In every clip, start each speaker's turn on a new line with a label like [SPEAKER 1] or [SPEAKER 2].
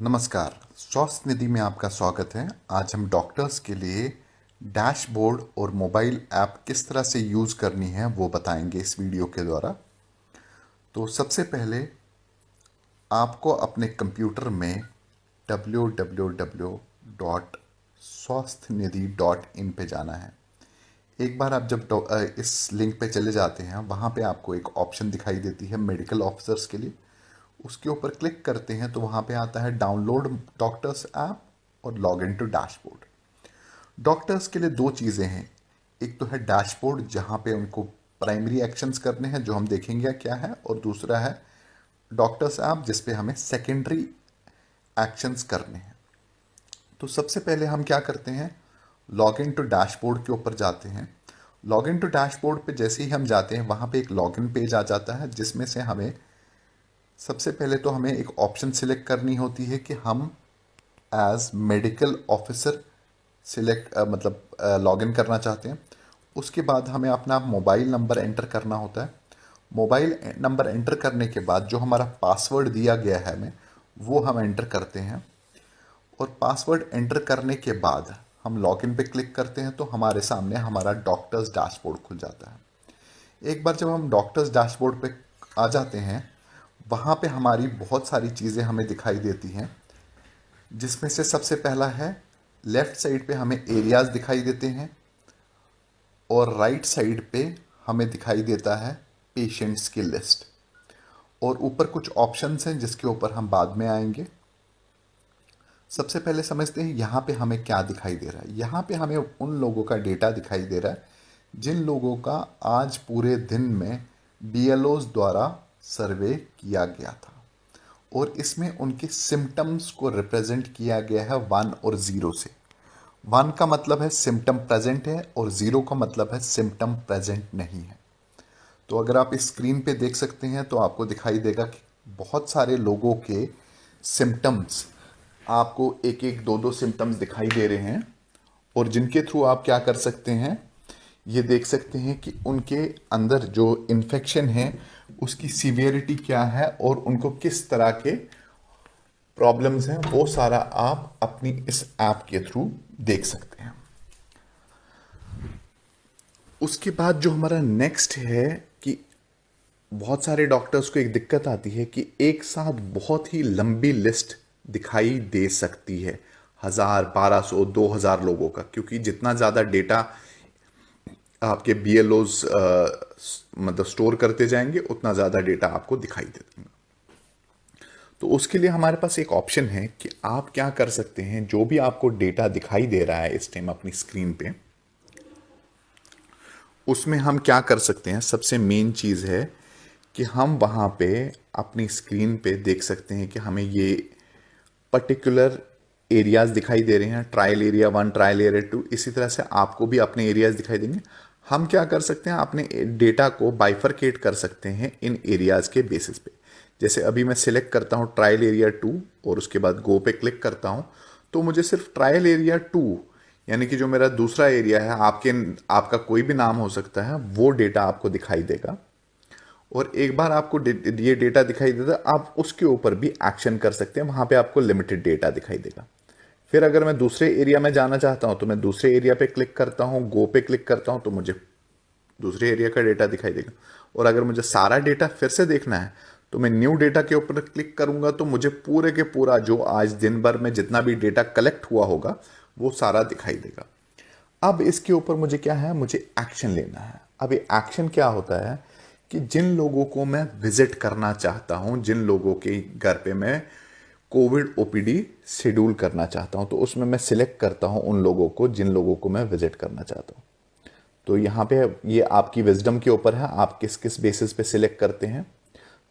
[SPEAKER 1] नमस्कार। स्वास्थ्य निधि में आपका स्वागत है। आज हम डॉक्टर्स के लिए डैशबोर्ड और मोबाइल ऐप किस तरह से यूज़ करनी है वो बताएंगे इस वीडियो के द्वारा। तो सबसे पहले आपको अपने कंप्यूटर में www.swasthnidhi.in पे जाना है। एक बार आप जब इस लिंक पे चले जाते हैं, वहाँ पे आपको एक ऑप्शन दिखाई देती है मेडिकल ऑफिसर्स के लिए। उसके ऊपर क्लिक करते हैं तो वहाँ पे आता है डाउनलोड डॉक्टर्स ऐप और log in to dashboard. Doctors के लिए दो चीज़ें हैं। एक तो है डैशबोर्ड जहाँ पे उनको प्राइमरी एक्शंस करने हैं जो हम देखेंगे क्या है, और दूसरा है डॉक्टर्स ऐप जिस पे हमें सेकेंडरी एक्शंस करने हैं। तो सबसे पहले हम क्या करते हैं, लॉग इन टू डैशबोर्ड के ऊपर जाते हैं। लॉग इन टू डैशबोर्ड पे जैसे ही हम जाते हैं वहाँ पे एक लॉगिन पेज आ जाता है जिसमें से हमें सबसे पहले तो हमें एक ऑप्शन सिलेक्ट करनी होती है कि हम as medical officer select login करना चाहते हैं। उसके बाद हमें अपना मोबाइल नंबर एंटर करना होता है। मोबाइल नंबर एंटर करने के बाद जो हमारा पासवर्ड दिया गया है हमें, वो हम एंटर करते हैं। और पासवर्ड एंटर करने के बाद हम लॉगिन पे क्लिक करते हैं तो हमारे सामने हमारा डॉक्टर्स डैशबोर्ड खुल जाता है। एक बार जब हम डॉक्टर्स डैशबोर्ड पे आ जाते हैं, वहाँ पे हमारी बहुत सारी चीज़ें हमें दिखाई देती हैं, जिसमें से सबसे पहला है लेफ़्ट साइड पे हमें एरियाज़ दिखाई देते हैं और राइट साइड पे हमें दिखाई देता है पेशेंट्स की लिस्ट। और ऊपर कुछ ऑप्शंस हैं जिसके ऊपर हम बाद में आएंगे। सबसे पहले समझते हैं यहाँ पे हमें क्या दिखाई दे रहा है। यहाँ पे हमें उन लोगों का डेटा दिखाई दे रहा है जिन लोगों का आज पूरे दिन में बीएलओज द्वारा सर्वे किया गया था, और इसमें उनके सिम्टम्स को रिप्रेजेंट किया गया है 1 और 0 से। 1 का मतलब है सिम्टम प्रेजेंट है और 0 का मतलब है सिम्टम प्रेजेंट नहीं है। तो अगर आप इस स्क्रीन पे देख सकते हैं तो आपको दिखाई देगा कि बहुत सारे लोगों के सिम्टम्स, आपको एक एक दो दो सिम्टम्स दिखाई दे रहे हैं, और जिनके थ्रू आप क्या कर सकते हैं, ये देख सकते हैं कि उनके अंदर जो इन्फेक्शन है उसकी सीवियरिटी क्या है और उनको किस तरह के प्रॉब्लम्स हैं, वो सारा आप अपनी इस ऐप के थ्रू देख सकते हैं। उसके बाद जो हमारा नेक्स्ट है कि बहुत सारे डॉक्टर्स को एक दिक्कत आती है कि एक साथ बहुत ही लंबी लिस्ट दिखाई दे सकती है, 1000, 1200, 2000 लोगों का, क्योंकि जितना ज़्यादा डेटा आपके बीएलओज स्टोर करते जाएंगे उतना ज़्यादा डेटा आपको दिखाई देगा। तो उसके लिए हमारे पास एक ऑप्शन है कि आप क्या कर सकते हैं, जो भी आपको डेटा दिखाई दे रहा है इस टाइम अपनी स्क्रीन पे, उसमें हम क्या कर सकते हैं। सबसे मेन चीज़ है कि हम वहाँ पे अपनी स्क्रीन पे देख सकते हैं कि हमें ये पर्टिकुलर एरियाज दिखाई दे रहे हैं, ट्रायल एरिया 1, ट्रायल एरिया 2। इसी तरह से आपको भी अपने एरियाज दिखाई देंगे। हम क्या कर सकते हैं, अपने डेटा को बाइफरकेट कर सकते हैं इन एरियाज के बेसिस पे। जैसे अभी मैं सिलेक्ट करता हूँ ट्रायल एरिया 2 और उसके बाद गो पे क्लिक करता हूँ, तो मुझे सिर्फ ट्रायल एरिया 2 यानी कि जो मेरा दूसरा एरिया है, आपका कोई भी नाम हो सकता है, वो डेटा आपको दिखाई देगा। और एक बार आपको ये डेटा दिखाई देता है, आप उसके ऊपर भी एक्शन कर सकते हैं। वहां पे आपको लिमिटेड डेटा दिखाई देगा। फिर अगर मैं दूसरे एरिया में जाना चाहता हूं तो मैं दूसरे एरिया पे क्लिक करता हूं, गो पे क्लिक करता हूं, तो मुझे दूसरे एरिया का डेटा दिखाई देगा। और अगर मुझे सारा डेटा फिर से देखना है तो मैं न्यू डेटा के ऊपर क्लिक करूंगा, तो मुझे पूरे के पूरा जो आज दिन भर में जितना भी डेटा कलेक्ट हुआ होगा वो सारा दिखाई देगा। अब इसके ऊपर मुझे क्या है, मुझे एक्शन लेना है। अब ये एक्शन क्या होता है कि जिन लोगों को मैं विजिट करना चाहता हूं, जिन लोगों के घर पे मैं कोविड ओपीडी शेड्यूल करना चाहता हूं, तो उसमें मैं सिलेक्ट करता हूं उन लोगों को जिन लोगों को मैं विजिट करना चाहता हूं। तो यहाँ पे ये आपकी विजडम के ऊपर है, आप किस किस बेसिस पे सिलेक्ट करते हैं।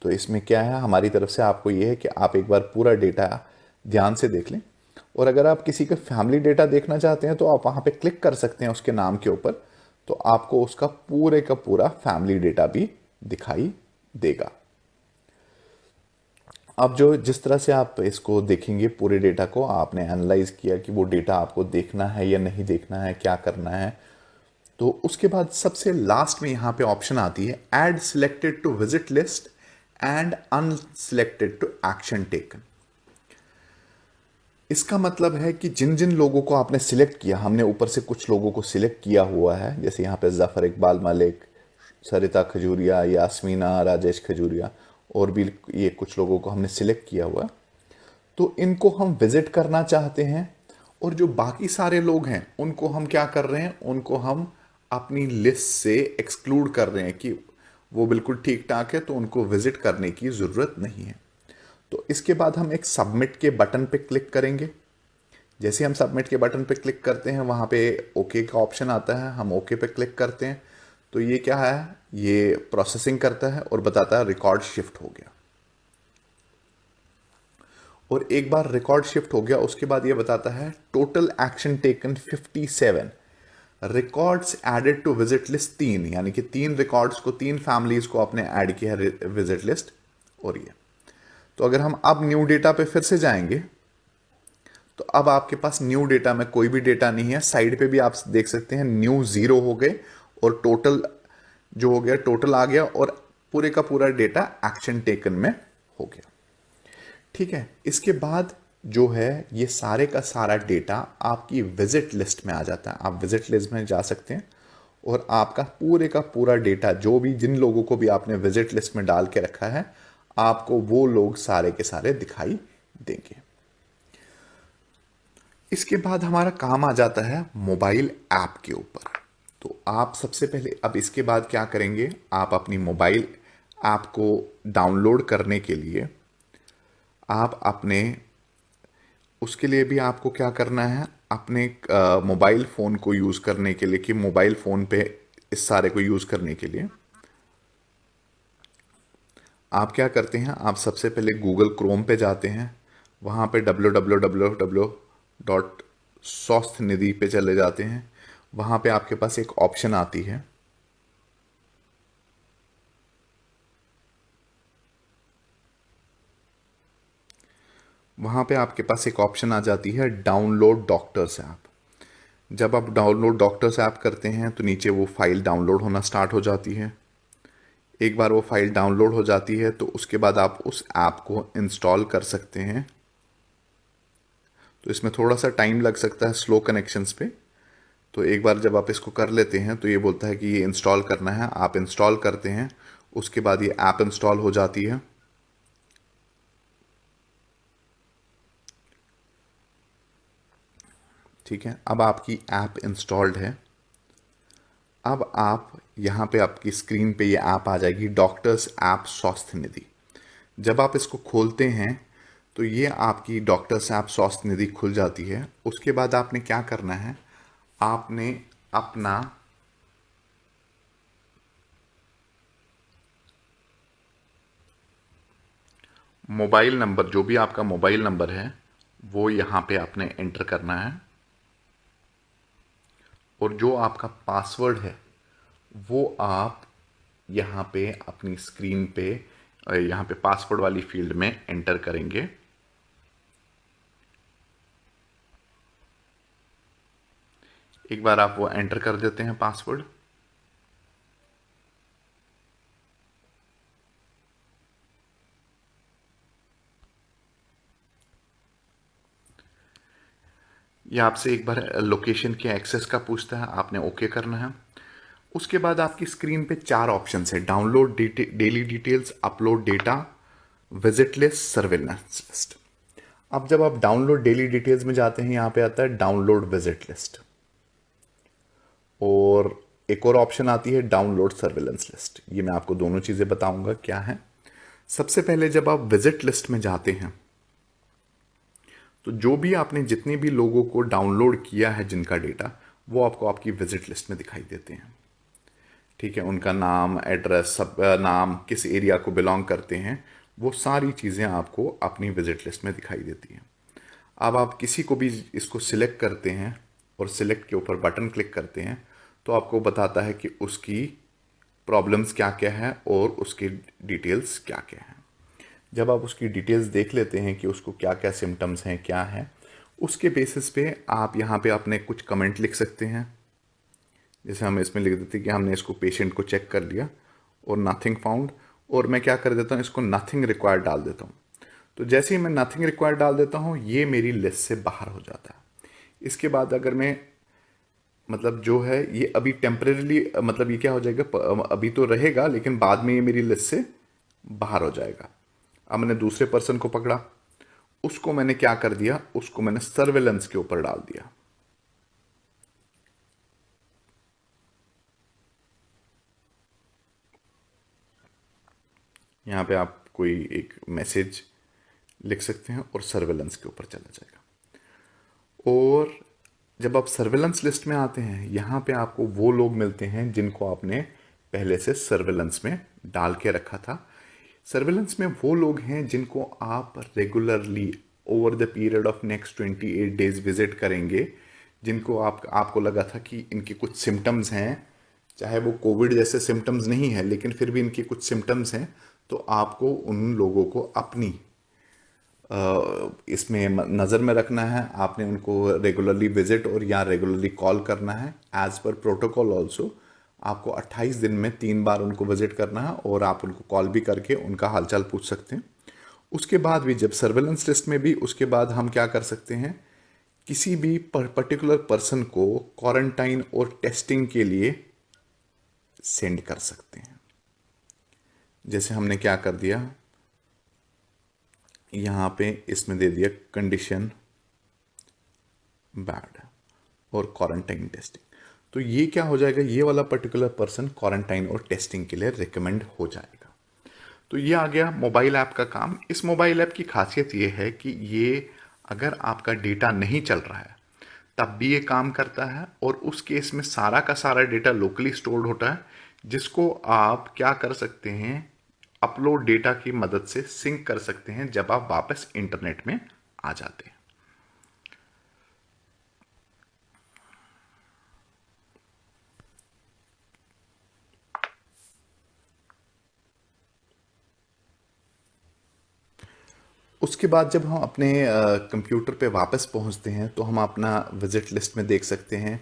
[SPEAKER 1] तो इसमें क्या है, हमारी तरफ से आपको ये है कि आप एक बार पूरा डेटा ध्यान से देख लें। और अगर आप किसी का फैमिली डेटा देखना चाहते हैं तो आप वहाँ पे क्लिक कर सकते हैं उसके नाम के ऊपर, तो आपको उसका पूरे का पूरा फैमिली डेटा भी दिखाई देगा। अब जो जिस तरह से आप इसको देखेंगे, पूरे डेटा को आपने एनालाइज किया कि वो डेटा आपको देखना है या नहीं देखना है, क्या करना है, तो उसके बाद सबसे लास्ट में यहाँ पे ऑप्शन आती है add selected to visit list and unselected to action taken. इसका मतलब है कि जिन जिन लोगों को आपने सिलेक्ट किया, हमने ऊपर से कुछ लोगों को सिलेक्ट किया हुआ है, जैसे यहाँ पे जफ़र इकबाल मलिक, सरिता खजूरिया, यास्मीना, राजेश खजूरिया, और भी ये कुछ लोगों को हमने सिलेक्ट किया हुआ। तो इनको हम विजिट करना चाहते हैं, और जो बाकी सारे लोग हैं उनको हम क्या कर रहे हैं, उनको हम अपनी लिस्ट से एक्सक्लूड कर रहे हैं कि वो बिल्कुल ठीक ठाक है, तो उनको विजिट करने की ज़रूरत नहीं है। तो इसके बाद हम एक सबमिट के बटन पे क्लिक करेंगे। जैसे हम सबमिट के बटन पे क्लिक करते हैं, वहाँ पे ओके का ऑप्शन आता है, हम ओके पे क्लिक करते हैं। तो ये क्या है, ये प्रोसेसिंग करता है और बताता है रिकॉर्ड शिफ्ट हो गया। और एक बार रिकॉर्ड शिफ्ट हो गया, उसके बाद ये बताता है total action taken 57, records added to visit list 3, यानी कि 3 रिकॉर्ड्स को, 3 फैमिलीज को आपने ऐड किया है विजिट लिस्ट। और ये तो अगर हम अब न्यू डेटा पे फिर से जाएंगे, तो अब आपके पास न्यू डेटा में कोई भी डेटा नहीं है। साइड पे भी आप देख सकते हैं न्यू 0 हो गए, और टोटल जो हो गया, टोटल आ गया, और पूरे का पूरा डेटा एक्शन टेकन में हो गया। ठीक है, इसके बाद जो है ये सारे का सारा डेटा आपकी विजिट लिस्ट में आ जाता है। आप विजिट लिस्ट में जा सकते हैं और आपका पूरे का पूरा डेटा, जो भी जिन लोगों को भी आपने विजिट लिस्ट में डाल के रखा है, आपको वो लोग सारे के सारे दिखाई देंगे। इसके बाद हमारा काम आ जाता है मोबाइल ऐप के ऊपर। तो आप सबसे पहले अब इसके बाद क्या करेंगे, आप अपनी मोबाइल ऐप को डाउनलोड करने के लिए आप अपने, उसके लिए भी आपको क्या करना है, अपने मोबाइल फ़ोन को यूज़ करने के लिए, कि मोबाइल फ़ोन पे इस सारे को यूज़ करने के लिए आप क्या करते हैं, आप सबसे पहले गूगल क्रोम पे जाते हैं, वहाँ पे www. स्वास्थ्य निधि पे चले जाते हैं। वहाँ पे आपके पास एक ऑप्शन आती है, वहाँ पे आपके पास एक ऑप्शन आ जाती है डाउनलोड डॉक्टर्स ऐप। जब आप डाउनलोड डॉक्टर्स ऐप करते हैं तो नीचे वो फाइल डाउनलोड होना स्टार्ट हो जाती है। एक बार वो फाइल डाउनलोड हो जाती है तो उसके बाद आप उस ऐप को इंस्टॉल कर सकते हैं। तो इसमें थोड़ा सा टाइम लग सकता है स्लो कनेक्शंस पे। तो एक बार जब आप इसको कर लेते हैं तो ये बोलता है कि ये इंस्टॉल करना है, आप इंस्टॉल करते हैं, उसके बाद ये ऐप इंस्टॉल हो जाती है। ठीक है, अब आपकी ऐप इंस्टॉल्ड है। अब आप यहाँ पे आपकी स्क्रीन पे ये ऐप आ जाएगी, डॉक्टर्स ऐप स्वास्थ्य निधि। जब आप इसको खोलते हैं तो ये आपकी डॉक्टर्स ऐप स्वास्थ्य निधि खुल जाती है। उसके बाद आपने क्या करना है, आपने अपना मोबाइल नंबर, जो भी आपका मोबाइल नंबर है, वो यहाँ पे आपने एंटर करना है, और जो आपका पासवर्ड है वो आप यहाँ पे अपनी स्क्रीन पे, यहाँ पे पासवर्ड वाली फील्ड में एंटर करेंगे। एक बार आप वो एंटर कर देते हैं पासवर्ड, ये आपसे एक बार लोकेशन के एक्सेस का पूछता है, आपने ओके करना है। उसके बाद आपकी स्क्रीन पे 4 ऑप्शन है, download daily details, upload data, visit list, surveillance list. अब जब आप डाउनलोड डेली डिटेल्स में जाते हैं, यहाँ पे आता है डाउनलोड विजिट लिस्ट, और एक और ऑप्शन आती है डाउनलोड सर्विलेंस लिस्ट। ये मैं आपको दोनों चीज़ें बताऊंगा क्या है। सबसे पहले जब आप विजिट लिस्ट में जाते हैं तो जो भी आपने जितने भी लोगों को डाउनलोड किया है जिनका डेटा, वो आपको आपकी विजिट लिस्ट में दिखाई देते हैं। ठीक है, उनका नाम, एड्रेस, सब नाम, किस एरिया को बिलोंग करते हैं, वो सारी चीज़ें आपको अपनी विजिट लिस्ट में दिखाई देती हैं। अब आप किसी को भी इसको सिलेक्ट करते हैं और सिलेक्ट के ऊपर बटन क्लिक करते हैं तो आपको बताता है कि उसकी प्रॉब्लम्स क्या क्या है और उसकी डिटेल्स क्या क्या है। जब आप उसकी डिटेल्स देख लेते हैं कि उसको क्या क्या सिम्टम्स हैं, क्या है, उसके बेसिस पे आप यहाँ पे अपने कुछ कमेंट लिख सकते हैं। जैसे हम इसमें लिख देते हैं कि हमने इसको, पेशेंट को चेक कर लिया और नथिंग फाउंड, और मैं क्या कर देता हूँ, इसको नथिंग रिक्वायर्ड डाल देता हूँ। तो जैसे ही मैं नथिंग रिक्वायर्ड डाल देता हूँ, ये मेरी लिस्ट से बाहर हो जाता है। इसके बाद अगर मैं मतलब जो है ये अभी टेम्परेली मतलब ये क्या हो जाएगा, अभी तो रहेगा लेकिन बाद में ये मेरी लिस्ट से बाहर हो जाएगा। अब मैंने दूसरे पर्सन को पकड़ा, उसको मैंने क्या कर दिया, उसको मैंने सर्वेलेंस के ऊपर डाल दिया। यहां पे आप कोई एक मैसेज लिख सकते हैं और सर्वेलेंस के ऊपर चला जाएगा। और जब आप सर्वेलेंस लिस्ट में आते हैं, यहां पे आपको वो लोग मिलते हैं जिनको आपने पहले से सर्वेलेंस में डाल के रखा था। सर्वेलेंस में वो लोग हैं जिनको आप regularly over the period of next 28 days visit करेंगे, जिनको आपको लगा था कि इनके कुछ सिम्टम्स हैं, चाहे वो कोविड जैसे सिम्टम्स नहीं है लेकिन फिर भी इनके कुछ सिम्टम्स हैं, तो आपको उन लोगों को अपनी इसमें नज़र में रखना है। आपने उनको रेगुलरली विजिट और या रेगुलरली कॉल करना है। एज पर प्रोटोकॉल ऑल्सो आपको 28 दिन में 3 बार उनको विजिट करना है और आप उनको कॉल भी करके उनका हालचाल पूछ सकते हैं। उसके बाद भी जब सर्वेलेंस लिस्ट में भी उसके बाद हम क्या कर सकते हैं, किसी भी पर्टिकुलर पर्सन को क्वारंटाइन और टेस्टिंग के लिए सेंड कर सकते हैं। जैसे हमने क्या कर दिया, यहाँ पे इसमें दे दिया कंडीशन बैड और क्वारंटाइन टेस्टिंग। तो ये क्या हो जाएगा, ये वाला पर्टिकुलर पर्सन क्वारंटाइन और टेस्टिंग के लिए रिकमेंड हो जाएगा। तो ये आ गया मोबाइल ऐप का काम। इस मोबाइल ऐप की खासियत ये है कि ये अगर आपका डेटा नहीं चल रहा है तब भी ये काम करता है, और उस केस में सारा का सारा डेटा लोकली स्टोर्ड होता है, जिसको आप क्या कर सकते हैं, अपलोड डेटा की मदद से सिंक कर सकते हैं जब आप वापस इंटरनेट में आ जाते हैं। उसके बाद जब हम अपने कंप्यूटर पे वापस पहुंचते हैं तो हम अपना विजिट लिस्ट में देख सकते हैं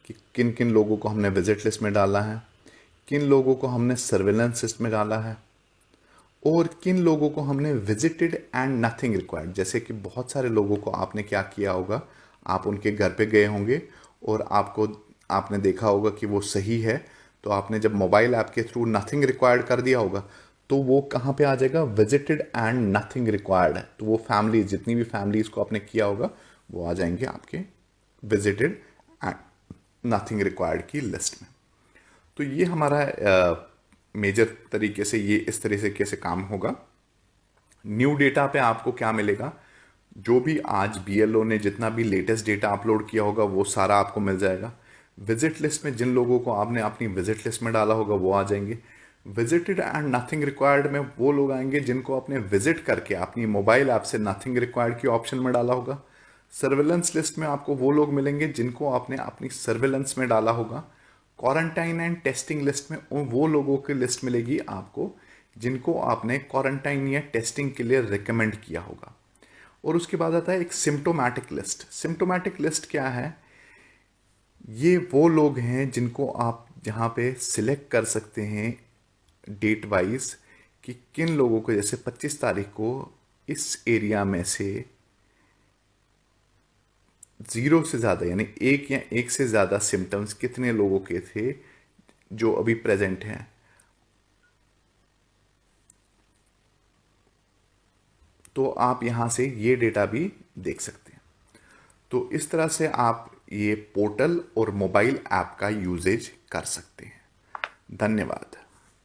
[SPEAKER 1] कि किन किन लोगों को हमने विजिट लिस्ट में डाला है, किन लोगों को हमने सर्वेलेंस लिस्ट में डाला है, और किन लोगों को हमने विजिटेड एंड नथिंग रिक्वायर्ड। जैसे कि बहुत सारे लोगों को आपने क्या किया होगा, आप उनके घर पे गए होंगे और आपने देखा होगा कि वो सही है, तो आपने जब मोबाइल ऐप के थ्रू नथिंग रिक्वायर्ड कर दिया होगा तो वो कहाँ पे आ जाएगा, विजिटेड एंड नथिंग रिक्वायर्ड है। तो वो फैमिली, जितनी भी फैमिलीज को आपने किया होगा वो आ जाएंगे आपके विजिटेड एंड नथिंग रिक्वायर्ड की लिस्ट में। तो ये हमारा मेजर तरीके से ये इस तरह से कैसे काम होगा। न्यू डेटा पे आपको क्या मिलेगा, जो भी आज बीएलओ ने जितना भी लेटेस्ट डेटा अपलोड किया होगा वो सारा आपको मिल जाएगा। विजिट लिस्ट में जिन लोगों को आपने अपनी विजिट लिस्ट में डाला होगा वो आ जाएंगे। विजिटेड एंड नथिंग रिक्वायर्ड में वो लोग आएंगे जिनको आपने विजिट करके अपनी मोबाइल ऐप से नथिंग रिक्वायर्ड की ऑप्शन में डाला होगा। सर्वेलेंस लिस्ट में आपको वो लोग मिलेंगे जिनको आपने अपनी सर्वेलेंस में डाला होगा। क्वारंटाइन एंड टेस्टिंग लिस्ट में वो लोगों की लिस्ट मिलेगी आपको जिनको आपने क्वारंटाइन या टेस्टिंग के लिए रिकमेंड किया होगा। और उसके बाद आता है एक सिम्टोमैटिक लिस्ट। सिम्टोमैटिक लिस्ट क्या है, ये वो लोग हैं जिनको आप जहाँ पे सिलेक्ट कर सकते हैं डेट वाइज कि किन लोगों को, जैसे 25 तारीख को इस एरिया में से 0 से ज़्यादा यानी 1 या 1 से ज़्यादा सिम्टम्स कितने लोगों के थे जो अभी प्रेजेंट हैं। तो आप यहाँ से ये डेटा भी देख सकते हैं। तो इस तरह से आप ये पोर्टल और मोबाइल ऐप का यूजेज कर सकते हैं। धन्यवाद।